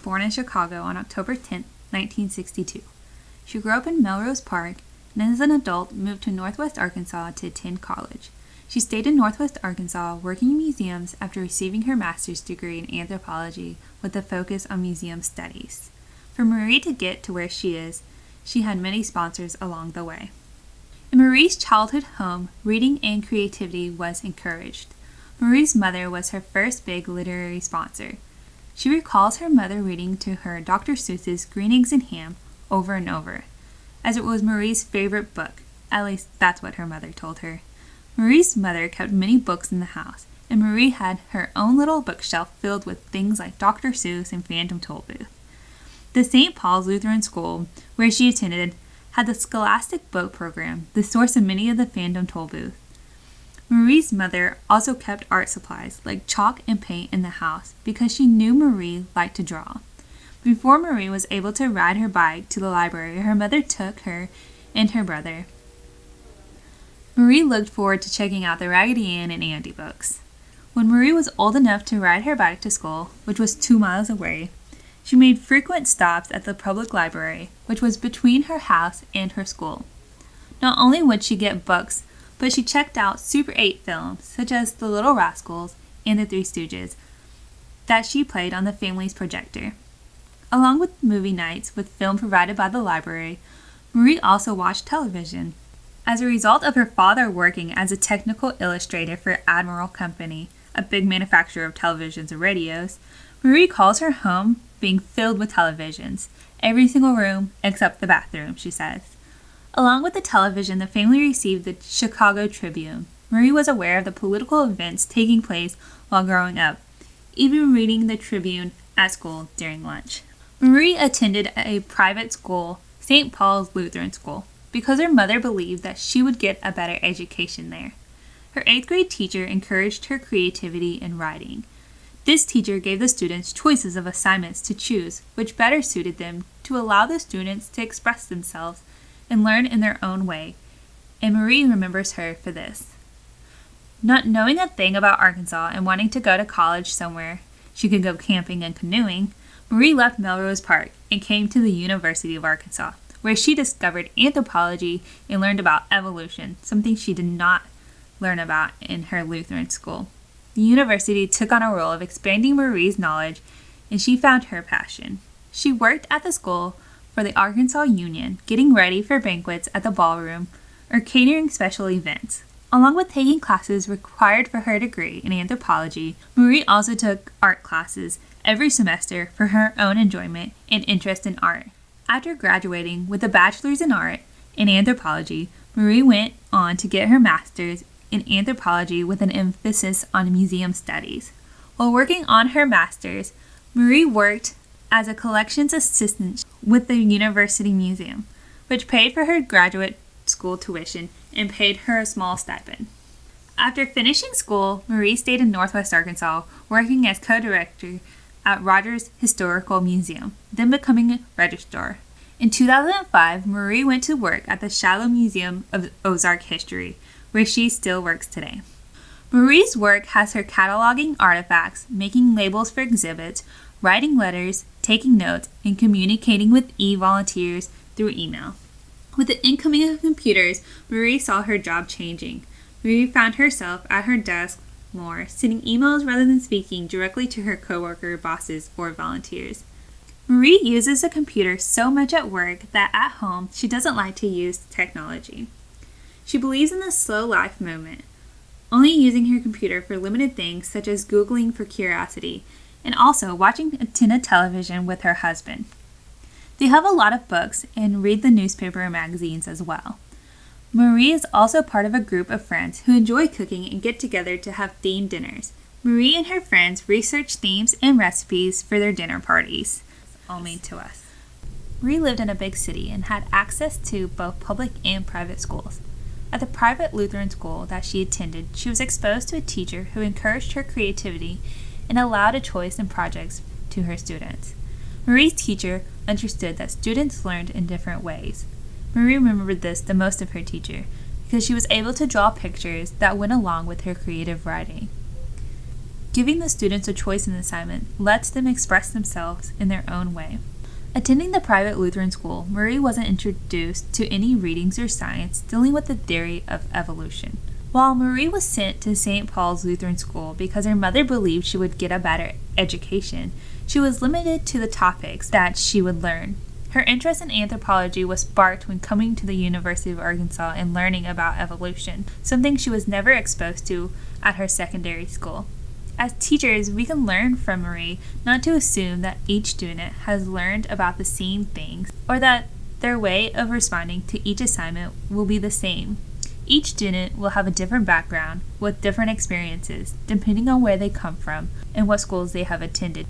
born in Chicago on October 10, 1962. She grew up in Melrose Park and as an adult moved to Northwest Arkansas to attend college. She stayed in Northwest Arkansas working in museums after receiving her master's degree in anthropology with a focus on museum studies. For Marie to get to where she is, she had many sponsors along the way. In Marie's childhood home, reading and creativity was encouraged. Marie's mother was her first big literary sponsor. She recalls her mother reading to her Dr. Seuss's Green Eggs and Ham over and over, as it was Marie's favorite book. At least that's what her mother told her. Marie's mother kept many books in the house, and Marie had her own little bookshelf filled with things like Dr. Seuss and Phantom Tollbooth. The St. Paul's Lutheran School, where she attended, had the Scholastic Book Program, the source of many of the Phantom Tollbooth. Marie's mother also kept art supplies like chalk and paint in the house because she knew Marie liked to draw. Before Marie was able to ride her bike to the library, her mother took her and her brother. Marie looked forward to checking out the Raggedy Ann and Andy books. When Marie was old enough to ride her bike to school, which was 2 miles away, she made frequent stops at the public library, which was between her house and her school. Not only would she get books, but she checked out Super 8 films, such as The Little Rascals and The Three Stooges, that she played on the family's projector. Along with movie nights with film provided by the library, Marie also watched television. As a result of her father working as a technical illustrator for Admiral Company, a big manufacturer of televisions and radios, Marie calls her home being filled with televisions, every single room except the bathroom, she says. Along with the television, the family received the Chicago Tribune. Marie was aware of the political events taking place while growing up, even reading the Tribune at school during lunch. Marie attended a private school, St. Paul's Lutheran School, because her mother believed that she would get a better education there. Her 8th grade teacher encouraged her creativity in writing. This teacher gave the students choices of assignments to choose, which better suited them to allow the students to express themselves and learn in their own way, and Marie remembers her for this. Not knowing a thing about Arkansas and wanting to go to college somewhere she could go camping and canoeing, Marie left Melrose Park and came to the University of Arkansas, where she discovered anthropology and learned about evolution, something she did not learn about in her Lutheran school. The university took on a role of expanding Marie's knowledge, and she found her passion. She worked at the school for the Arkansas Union, getting ready for banquets at the ballroom or catering special events. Along with taking classes required for her degree in anthropology, Marie also took art classes every semester for her own enjoyment and interest in art. After graduating with a bachelor's in art and anthropology, Marie went on to get her master's in anthropology with an emphasis on museum studies. While working on her master's, Marie worked as a collections assistant with the University Museum, which paid for her graduate school tuition and paid her a small stipend. After finishing school, Marie stayed in Northwest Arkansas, working as co-director at Rogers Historical Museum, then becoming a registrar. In 2005, Marie went to work at the Shiloh Museum of Ozark History, where she still works today. Marie's work has her cataloging artifacts, making labels for exhibits, writing letters, taking notes, and communicating with e-volunteers through email. With the incoming of computers, Marie saw her job changing. Marie found herself at her desk more, sending emails rather than speaking directly to her coworker, bosses, or volunteers. Marie uses a computer so much at work that at home she doesn't like to use technology. She believes in the slow life movement, only using her computer for limited things such as Googling for curiosity, and also watching a tin of television with her husband. They have a lot of books and read the newspaper and magazines as well. Marie is also part of a group of friends who enjoy cooking and get together to have themed dinners. Marie and her friends research themes and recipes for their dinner parties, all made to us. Marie lived in a big city and had access to both public and private schools. At the private Lutheran school that she attended, she was exposed to a teacher who encouraged her creativity and allowed a choice in projects to her students. Marie's teacher understood that students learned in different ways. Marie remembered this the most of her teacher because she was able to draw pictures that went along with her creative writing. Giving the students a choice in the assignment lets them express themselves in their own way. Attending the private Lutheran school, Marie wasn't introduced to any readings or science dealing with the theory of evolution. While Marie was sent to St. Paul's Lutheran School because her mother believed she would get a better education, she was limited to the topics that she would learn. Her interest in anthropology was sparked when coming to the University of Arkansas and learning about evolution, something she was never exposed to at her secondary school. As teachers, we can learn from Marie not to assume that each student has learned about the same things or that their way of responding to each assignment will be the same. Each student will have a different background with different experiences depending on where they come from and what schools they have attended.